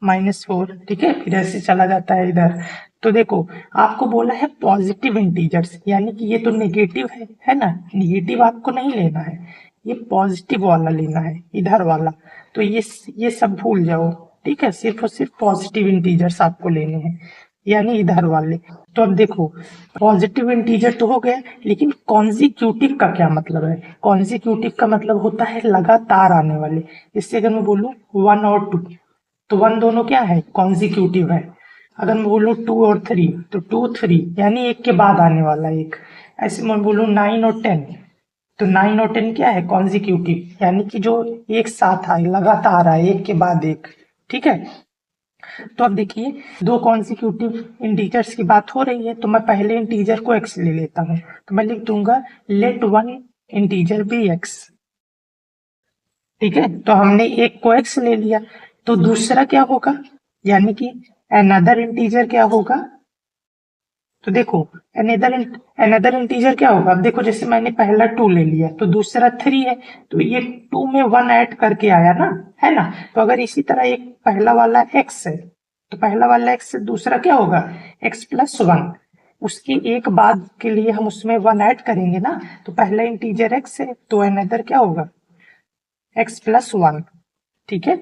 -4। ठीक है, फिर ऐसे चला जाता है इधर। तो देखो, आपको बोला है पॉजिटिव इंटीजर्स, यानी कि ये तो नेगेटिव है ना। नेगेटिव आपको नहीं लेना है, ये पॉजिटिव वाला लेना है, इधर वाला। तो ये सब भूल जाओ। ठीक है, सिर्फ और सिर्फ पॉजिटिव इंटीजर्स आपको लेने हैं, यानी इधर वाले। तो अब देखो, पॉजिटिव इंटीजर तो हो गया, लेकिन कॉन्जिक्यूटिव का क्या मतलब है? कॉन्जिक्यूटिव का मतलब होता है लगातार आने वाले। इससे अगर मैं बोलूं 1 और 2, तो 1 दोनों क्या है? कॉन्जिक्यूटिव है। अगर मैं बोलूं 2 और 3, तो 2 3 यानी एक के बाद आने वाला एक। ऐसे मैं बोलूं 9 और 10, तो 9 और 10 क्या है? कॉन्जिक्यूटिव, यानी कि जो एक साथ आए, लगातार आए, एक के बाद एक। ठीक है, तो अब देखिए, दो कॉन्जिक्यूटिव इंटीजर्स की बात हो रही है, तो मैं पहले इंटीजर को x ले लेता हूँ। तो मैं लिख दूंगा let one integer be x। ठीक है, तो हमने एक को x ले लिया, तो दूसरा क्या होगा? यानी कि अनदर इंटीजर क्या होगा? तो देखो, अनदर इंटीजर क्या होगा? अब देखो, जैसे मैंने पहला 2 ले लिया, तो दूसरा 3 है, तो ये 2 में 1 ऐड करके आया ना, है ना। तो अगर इसी तरह एक पहला वाला x है, तो पहला वाला x से दूसरा क्या होगा? x + 1। उसके एक बाद के लिए हम उसमें 1 ऐड करेंगे ना, तो पहला इंटीजर x है, तो अनदर क्या होगा? x + 1। ठीक है,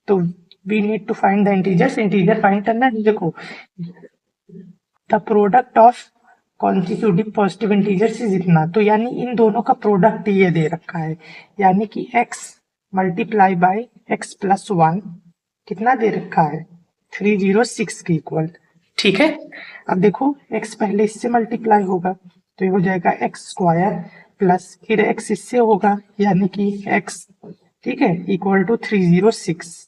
तो we need to find the integers. Integer find करना है। देखो, the product of consecutive positive integers is इतना, तो यानी इन दोनों का प्रोडक्ट ये दे रखा है, यानी कि x मल्टीप्लाई बाय x + 1 कितना दे रखा है? 306 के इक्वल। ठीक है, अब देखो, x पहले इससे मल्टीप्लाई होगा, तो ये हो जाएगा x² प्लस फिर x इससे होगा, यानी कि x, ठीक है, इक्वल टू 306।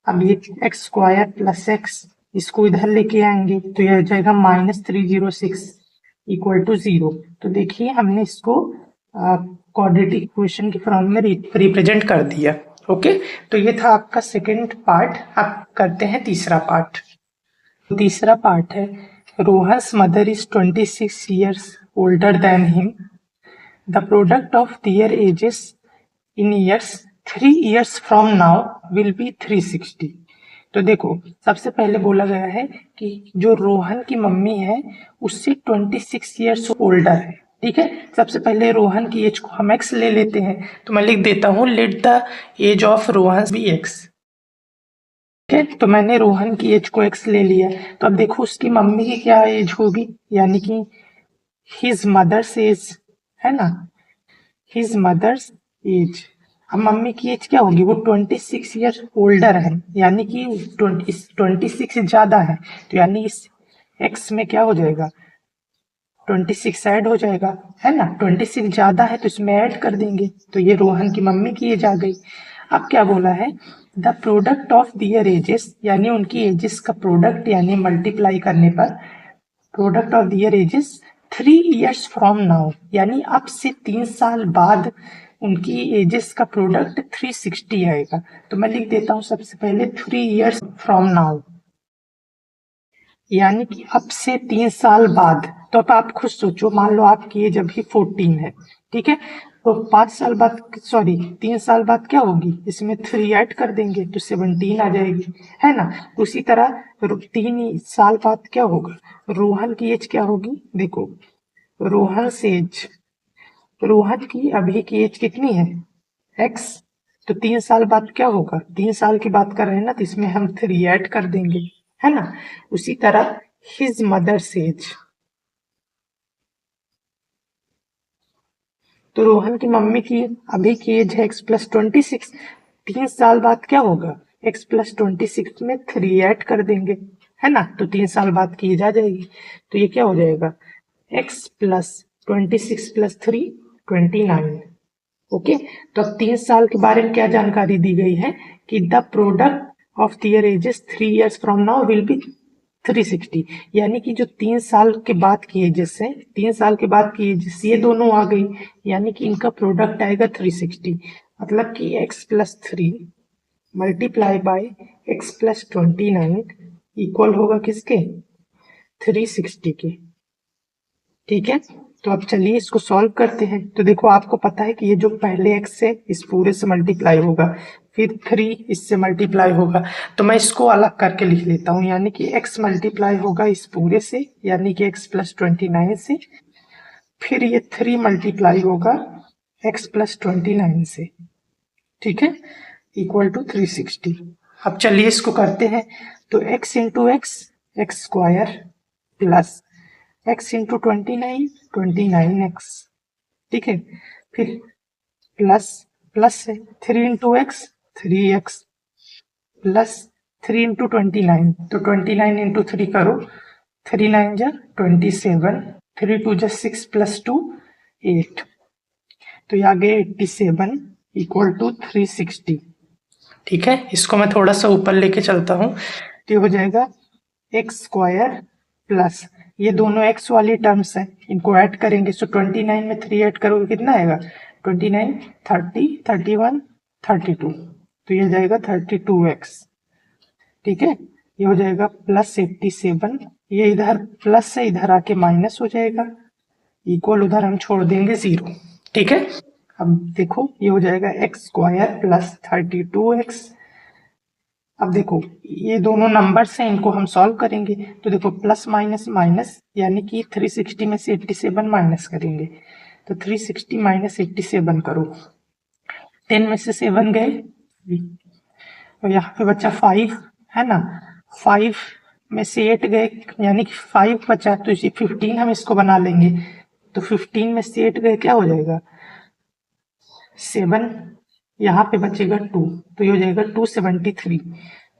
अब ये x² प्लस x इसको इधर लेके आएंगे तो यह हो जाएगा -306 इक्वल टू 0। तो देखिए हमने इसको क्वाड्रेटिक इक्वेशन के फॉर्म में रिप्रेजेंट कर दिया। ओके, तो ये था आपका सेकंड पार्ट। अब करते हैं तीसरा पार्ट। तीसरा पार्ट है Rohan's mother is 26 years older than him. The product of their ages in years 3 years from now will be 360। तो देखो सबसे पहले बोला गया है कि जो रोहन की मम्मी है उससे 26 years ओल्डर है। ठीक है, सबसे पहले रोहन की एज को हम एक्स ले लेते हैं, तो मैं लिख देता हूँ let the age of Rohan be x. ठीक है, तो मैंने रोहन की एज को एक्स ले लिया। तो अब देखो उसकी मम्मी की क्या एज होगी, यानी कि हिज मदर्स एज, है ना, हिज मदर्स एज। अब मम्मी की एज क्या होगी, वो 26 ईयर ओल्डर है, यानी कि 26 ज्यादा है, तो यानी इस एक्स में क्या हो जाएगा, 26 ऐड हो जाएगा, है ना। 26 ज्यादा है तो इसमें ऐड कर देंगे, तो ये रोहन की मम्मी की एज आ गई। अब क्या बोला है, the product of their ages, यानी उनकी एजेस का प्रोडक्ट, यानी मल्टीप्लाई करने पर product of their ages 3 years from now, यानी अब से 3 साल बाद उनकी एजेस का प्रोडक्ट 360 आएगा। तो मैं लिख देता हूँ सबसे पहले 3 years फ्रॉम नाउ, यानी कि अब से 3 साल बाद। तो अब आप खुद सोचो, मान लो आपकी एज अभी 14 है, ठीक है, तो 5 साल बाद, सॉरी 3 साल बाद क्या होगी, इसमें 3 ऐड कर देंगे तो 17 आ जाएगी, है ना। उसी तरह 3 साल बाद क्या होगा, रोहन की एज क्या होगी, देखो रोहन से एज, रोहन की अभी की एज कितनी है, एक्स, तो 3 साल बाद क्या होगा, 3 साल की बात कर रहे हैं ना, तो इसमें हम 3 ऐड कर देंगे, है ना। उसी तरह हिज मदर्स एज, तो रोहन की मम्मी की अभी की एज है x+26, 3 साल बाद क्या होगा, x+26 में 3 ऐड कर देंगे, है ना, तो 3 साल बाद की एज आ जाएगी। तो ये क्या हो जाएगा, x+26+3 29। ओके, तो अब 3 साल के बारे में क्या जानकारी दी गई है कि the product of their ages 3 years from now will be 360, यानी कि जो 3 साल के बाद की एजेस है, 3 साल के बाद की एजेस ये दोनों आ गई, यानी कि इनका प्रोडक्ट आएगा 360, मतलब कि x+3 multiply by x+29 equal होगा किसके, 360 के। ठीक है, तो अब चलिए इसको सॉल्व करते हैं। तो देखो आपको पता है कि ये जो पहले x है इस पूरे से मल्टीप्लाई होगा, फिर 3 इससे मल्टीप्लाई होगा, तो मैं इसको अलग करके लिख लेता हूँ, यानी कि x मल्टीप्लाई होगा इस पूरे से, यानी कि x+29 से, फिर ये 3 मल्टीप्लाई होगा x+29 से, ठीक है, इक्वल टू 360। अब चलिए इसको करते हैं, तो x into x square plus x into 29 x, ठीक है, फिर प्लस प्लस है 3 into x 3x plus 3 into 29, तो 29 इंटू 3 करो, 3 9 जा 27, 3 2 जा 6 प्लस 2 8, तो ये आ गए 87 इक्वल टू 360। ठीक है, इसको मैं थोड़ा सा ऊपर लेके चलता हूँ, तो ये हो जाएगा एक्स स्क्वायर प्लस ये दोनों एक्स वाली टर्म्स हैं, इनको ऐड करेंगे, सो 29 में 3 ऐड करोगे कितना आएगा, 29 30 31 32, तो ये जाएगा 32x। ठीक है, ये हो जाएगा प्लस 87, ये इधर प्लस से इधर आके माइनस हो जाएगा, इक्वल उधर हम छोड़ देंगे 0। ठीक है, अब देखो ये हो जाएगा एक्स स्क्वायर प्लस 32x। अब देखो ये दोनों नंबर्स हैं, इनको हम सॉल्व करेंगे, तो देखो प्लस माइनस माइनस, यानी कि 360 में से 87 माइनस करेंगे, तो 360 माइनस 87 करो, 10 में से 7 गए, और यहाँ पे बचा 5, है ना, 5 में से 8 गए, यानी कि 5 बचा, तो इसे 15 हम इसको बना लेंगे, तो 15 में से 8 गए क्या हो जाएगा 7, यहाँ पे बचेगा 2, तो ये हो जाएगा 273,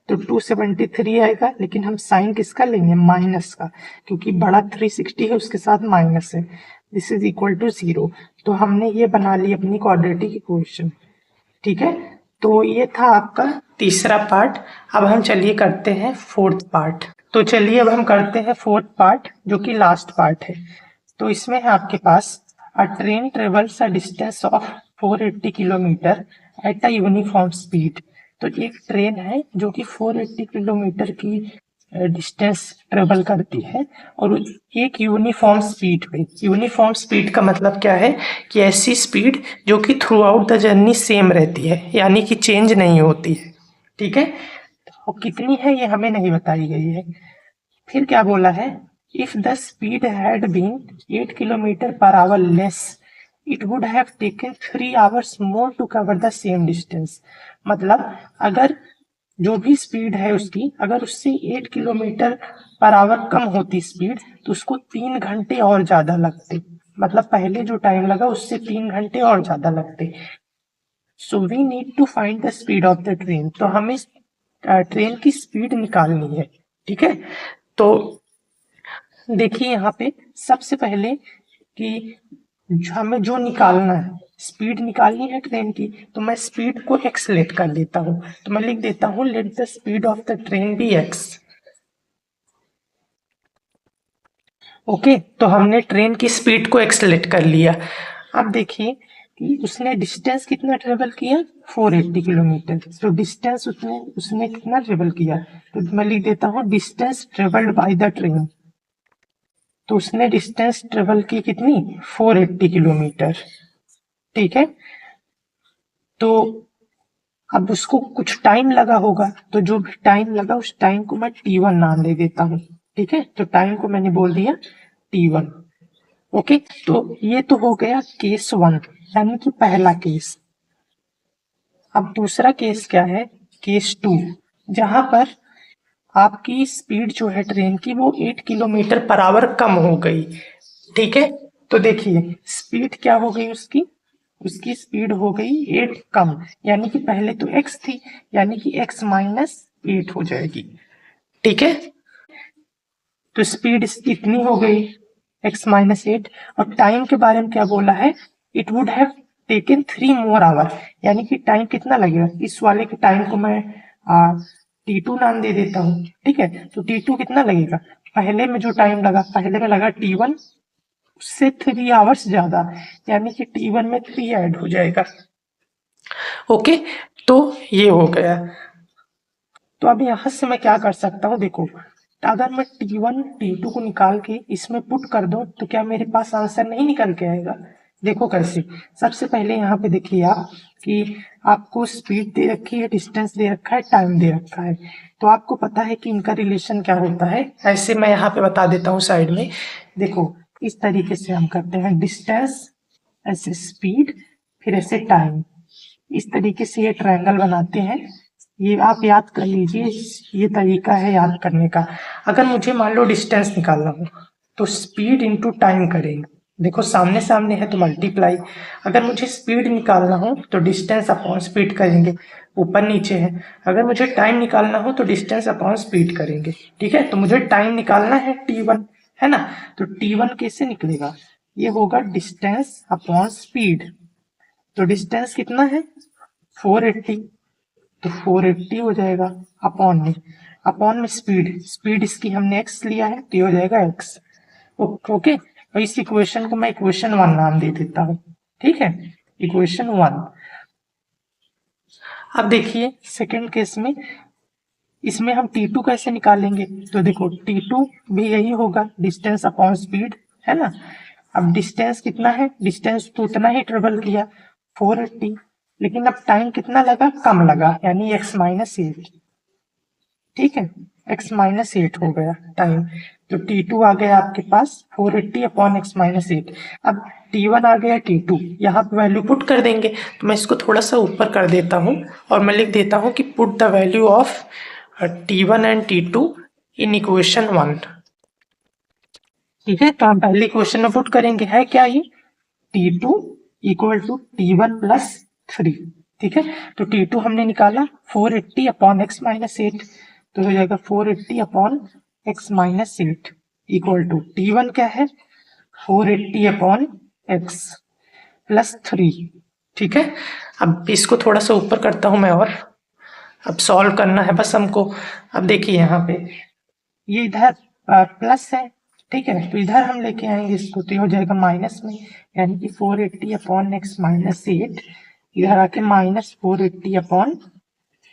तो 273 आएगा, लेकिन हम साइन किसका लेंगे, माइनस का, क्योंकि बड़ा 360 है उसके साथ माइनस है, दिस इज इक्वल टू 0। तो हमने ये बना ली अपनी क्वाड्रेटिक इक्वेशन। ठीक है, तो ये था आपका तीसरा पार्ट। अब हम चलिए करते हैं फोर्थ पार्ट। तो चलिए अब हम करते हैं फोर्थ पार्ट जो कि लास्ट पार्ट है। तो इसमें है आपके पास a train travels a distance of 480 kilometre at a uniform speed. तो एक ट्रेन है जो कि 480 किलोमीटर की डिस्टेंस ट्रेवल करती है और एक यूनिफॉर्म स्पीड पे। यूनिफॉर्म स्पीड का मतलब क्या है कि ऐसी स्पीड जो कि through out the journey same रहती है, यानी कि चेंज नहीं होती है। ठीक है, और कितनी है ये हमें नहीं बताई गई है। फिर क्या बोला है, if the speed had been 8 kilometre per hour less it would have taken 3 hours more to cover the same distance. मतलब अगर जो भी स्पीड है उसकी, अगर उससे 8 किलोमीटर पर आवर कम होती स्पीड तो उसको 3 घंटे और ज्यादा लगते। मतलब पहले जो टाइम लगा उससे 3 घंटे और ज्यादा लगते। So we need to find the speed of the train. तो हमें ट्रेन की स्पीड निकालनी है। ठीक है, तो देखिए यहाँ पे सबसे पहले कि हमें जो निकालना है, स्पीड निकालनी है ट्रेन की, तो मैं स्पीड को एक्स लेट कर देता हूँ। तो मैं लिख देता हूँ let the speed of the train be x. Okay, तो हमने ट्रेन की स्पीड को एक्सलेट कर लिया। अब देखिए कि उसने डिस्टेंस कितना ट्रेवल किया, 480 किलोमीटर। तो डिस्टेंस उसने उसने कितना ट्रेवल किया, तो मैं लिख देता हूँ distance travelled by the train. तो उसने डिस्टेंस ट्रेवल की कितनी, 480 किलोमीटर। ठीक है, तो अब उसको कुछ टाइम लगा होगा, तो जो भी टाइम लगा उस टाइम को मैं T1 नाम दे देता हूँ। ठीक है, तो टाइम को मैंने बोल दिया T1। ओके, तो ये तो हो गया केस 1, यानी कि पहला केस। अब दूसरा केस क्या है, केस 2, जहां पर आपकी स्पीड जो है ट्रेन की वो 8 किलोमीटर पर आवर कम हो गई। ठीक है, तो देखिए स्पीड क्या हो गई उसकी, उसकी स्पीड हो गई 8 कम, यानी कि पहले तो x थी, यानी कि x माइनस 8 हो जाएगी। ठीक है, तो स्पीड इतनी हो गई x माइनस 8। और टाइम के बारे में क्या बोला है, it would have taken 3 more hour, यानी कि टाइम कितना लगेगा। इस वाले के टाइम को मैं T2 नाम दे देता हूँ। ठीक है, तो T2 कितना लगेगा, पहले में जो टाइम लगा, पहले में लगा T1, उससे 3 आवर्स ज्यादा, यानी कि T1 में 3 ऐड हो जाएगा। ओके, तो ये हो गया। तो अब यहां से मैं क्या कर सकता हूँ, देखो अगर मैं T1 T2 को निकाल के इसमें पुट कर दूं तो क्या मेरे पास आंसर नहीं निकल के आएगा। देखो कैसे, सबसे पहले यहाँ पे देखिए आप कि आपको स्पीड दे रखी है, डिस्टेंस दे रखा है, टाइम दे रखा है। तो आपको पता है कि इनका रिलेशन क्या होता है। ऐसे मैं यहाँ पे बता देता हूँ साइड में। देखो इस तरीके से हम करते हैं, डिस्टेंस ऐसे स्पीड फिर ऐसे टाइम, इस तरीके से ये ट्रायंगल बनाते हैं। ये आप याद कर लीजिए, ये तरीका है याद करने का। अगर मुझे मान लो डिस्टेंस निकालना हो तो स्पीड इंटू टाइम करेंगे। देखो सामने सामने है तो मल्टीप्लाई। अगर मुझे स्पीड निकालना हो तो डिस्टेंस अपॉन स्पीड करेंगे, ऊपर नीचे है। अगर मुझे टाइम निकालना हो तो डिस्टेंस अपॉन स्पीड करेंगे। ठीक है, तो मुझे टाइम निकालना है T1, है ना। तो T1 कैसे निकलेगा, ये होगा डिस्टेंस अपॉन स्पीड। तो डिस्टेंस कितना है 480, तो 480 हो जाएगा अपॉन में, अपॉन में स्पीड, स्पीड इसकी हमने x लिया है तो ये हो जाएगा x। ओके, और इस इक्वेशन को मैं इक्वेशन 1 नाम दे देता हूँ। ठीक है, इक्वेशन 1। अब देखिए सेकंड केस में, इसमें हम T2 कैसे निकालेंगे, तो देखो T2 भी यही होगा डिस्टेंस अपॉन स्पीड, है ना। अब डिस्टेंस कितना है, डिस्टेंस तो उतना ही ट्रेवल किया 480, लेकिन अब टाइम कितना लगा, कम लगा, यानी x माइनस 8। ठीक है, x माइनस 8 हो गया टाइम। तो T2 आ गया आपके पास 480 अपॉन x माइनस 8। अब T1 आ गया T2, यहाँ पे वैल्यू पुट कर देंगे। तो मैं इसको थोड़ा सा ऊपर कर देता हूँ और मैं लिख देता हूँ कि put the value of T1 and T2 in equation 1। ठीक है, तो हम पहले इक्वेशन में पुट करेंगे, है क्या ये, T2 equal to T1 plus 3। ठीक है, तो T2 हमने निकाला 480 अपॉन x माइनस 8, तो हो जाएगा 480 upon x minus 8 equal to T1 क्या है 480 अपॉन x प्लस 3। ठीक है, अब इसको थोड़ा सा ऊपर करता हूं मैं, और अब सॉल्व करना है बस हमको। अब देखिए यहाँ पे ये इधर प्लस है, ठीक है, तो इधर हम लेके आएंगे इसको, तो ये हो जाएगा माइनस में, यानी कि 480 अपॉन एक्स माइनस 8, इधर आके माइनस 480 अपॉन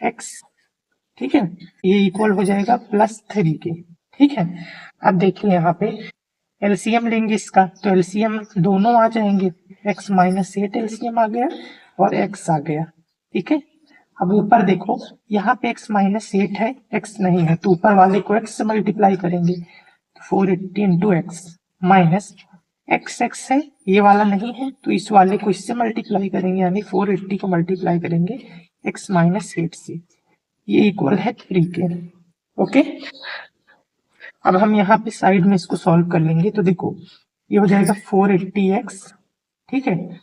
एक्स, ठीक है, ये इक्वल हो जाएगा +3 के, ठीक है। अब देखिए यहाँ पे एलसीएम लेंगे इसका, तो एलसीएम दोनों आ जाएंगे, x माइनस 8 एलसीएम आ गया और x आ गया, ठीक है। अब ऊपर देखो, यहाँ पे x माइनस 8 है, x नहीं है, तो ऊपर वाले को x से मल्टीप्लाई करेंगे, 480 इंटू एक्स माइनस x है, ये वाला नहीं है, तो इस वाले को इससे मल्टीप्लाई करेंगे, यानी 480 को मल्टीप्लाई करेंगे x माइनस 8 से, ये इक्वल है 3 के, ओके। अब हम यहाँ पे साइड में इसको सॉल्व कर लेंगे, तो देखो ये हो जाएगा 480x, ठीक है।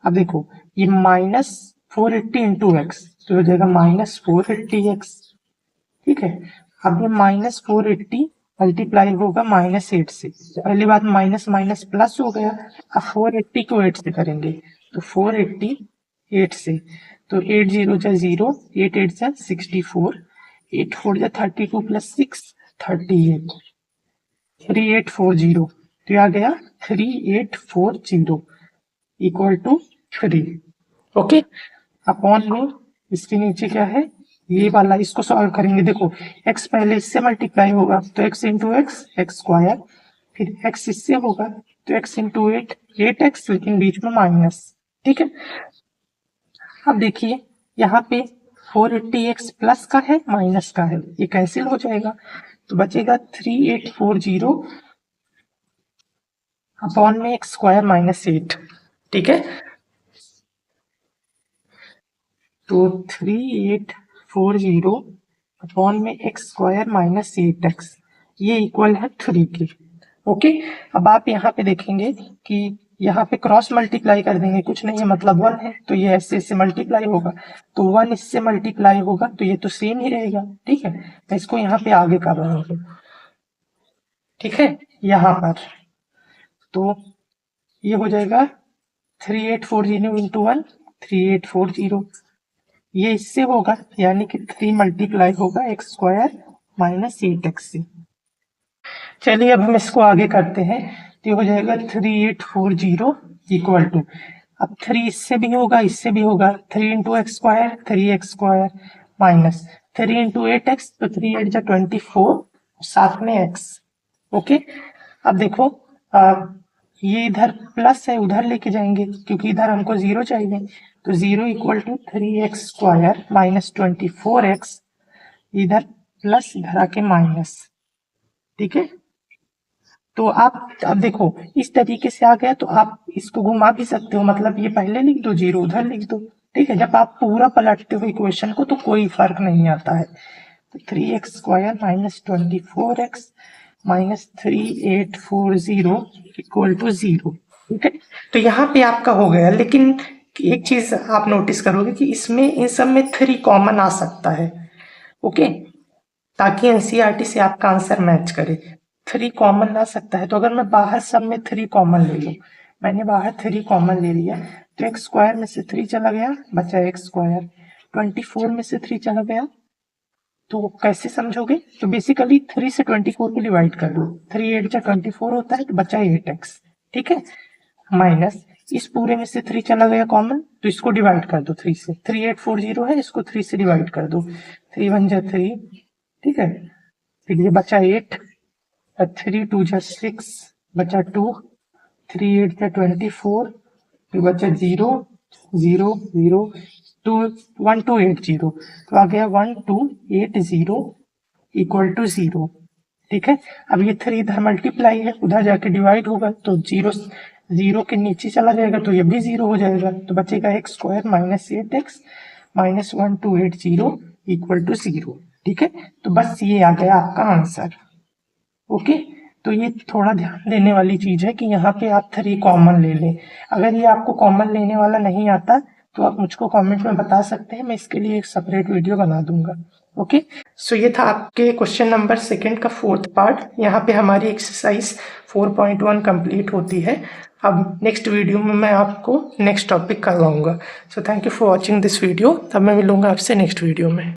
अब देखो ये माइनस 480 इंटू एक्स, तो हो जाएगा माइनस 480x, ठीक है। अब ये माइनस 480 मल्टीप्लाई होगा माइनस 8 से, पहली बात माइनस माइनस प्लस हो गया, अब 480 को 8 से करेंगे, तो 480 8 से, तो 8 0 जा 0, 8 8 जा 64, 8 4 जा 32 प्लस 6 38, 3840, तो आ गया 3840 इक्वल टू 3, ओके। अपॉन में इसके नीचे क्या है, ये वाला, इसको सॉल्व करेंगे, देखो x पहले इससे मल्टीप्लाई होगा, तो x into x x square, फिर x इससे होगा तो x इंटू 8 8x, लेकिन बीच में माइनस, ठीक है। अब देखिए यहाँ पे 480x प्लस का है माइनस का है, ये कैंसिल हो जाएगा, तो बचेगा 3840 अपॉन में एक्स स्क्वायर माइनस 8, ठीक है। तो 3840 अपॉन में एक्स स्क्वायर माइनस 8x, ये इक्वल है 3 के, ओके। अब आप यहाँ पे देखेंगे कि यहाँ पे क्रॉस मल्टीप्लाई कर देंगे, कुछ नहीं है मतलब 1 है, तो ये ऐसे इससे मल्टीप्लाई होगा, तो 1 इससे मल्टीप्लाई होगा, तो ये तो सेम ही रहेगा, ठीक है। मैं इसको यहाँ पे आगे कर रहा हूँ, ठीक है, यहाँ पर, तो ये हो जाएगा 3840 इंटू 1 3840, ये इससे होगा, यानी कि 3 मल्टीप्लाई होगा एक्स स्क्वायर माइनस 8x से। चलिए अब हम इसको आगे करते हैं, तो हो जाएगा 3840 इक्वल टू, अब 3 इससे भी होगा इससे भी होगा, 3 into x square 3x square minus 3 into 8x, तो 3 8 जा 24, साथ में x, ओके। अब देखो ये इधर प्लस है, उधर लेके जाएंगे क्योंकि इधर हमको 0 चाहिए, तो 0 equal to 3x square minus 24x, इधर प्लस इधर आके माइनस, ठीक है। तो आप अब देखो इस तरीके से आ गया, तो आप इसको घुमा भी सकते हो, मतलब ये पहले लिख दो 0 उधर लिख दो, ठीक है। जब आप पूरा पलटते हो इक्वेशन को तो कोई फर्क नहीं आता है, तो 3x square minus 24x minus 3840 equal to 0, ठीक है। तो यहाँ पे आपका हो गया, लेकिन एक चीज आप नोटिस करोगे कि इसमें इन सब में 3 कॉमन आ सकता है, ओके, ताकि एनसीईआरटी से आपका आंसर मैच करे। 3 कॉमन आ सकता है, तो अगर मैं बाहर सब में 3 कॉमन ले लूँ, मैंने बाहर 3 कॉमन ले लिया, तो एक्स स्क्वायर में से 3 चला गया, बचा एक्स स्क्वायर, 24 में से 3 चला गया, तो कैसे समझोगे, तो बेसिकली 3 से 24 को डिवाइड कर दो, 3 8 जा 24 होता है, तो बचा 8x, ठीक है, माइनस इस पूरे में से 3 चला गया कॉमन, तो इसको डिवाइड कर दो 3 से, 3840 है, इसको 3 से डिवाइड कर दो, 3 1 जा 3, ठीक है, फिर ये बचा 8, 3 2 जा 6, बचा 2, 3 8 जा 24, फिर बचा 0 0 0 2 1 2 8 0, तो आ गया 1 2 8 0 इक्वल टू 0, ठीक है। अब ये 3 इधर मल्टीप्लाई है, उधर जाके डिवाइड होगा, तो 0 0 के नीचे चला जाएगा, तो ये भी 0 हो जाएगा, तो बचेगा x square minus 8x minus 1280 equal to 0, ठीक है। तो बस ये आ गया आपका आंसर, ओके। तो ये थोड़ा ध्यान देने वाली चीज है कि यहाँ पे आप 3 कॉमन ले लें, अगर ये आपको कॉमन लेने वाला नहीं आता तो आप मुझको कमेंट में बता सकते हैं, मैं इसके लिए एक सेपरेट वीडियो बना दूंगा, ओके। सो ये था आपके क्वेश्चन नंबर 2 का 4th पार्ट, यहाँ पे हमारी एक्सरसाइज 4.1 कंप्लीट होती है। अब नेक्स्ट वीडियो में मैं आपको नेक्स्ट टॉपिक करवाऊंगा। So thank you for watching this video, तब मैं मिलूंगा आपसे नेक्स्ट वीडियो में।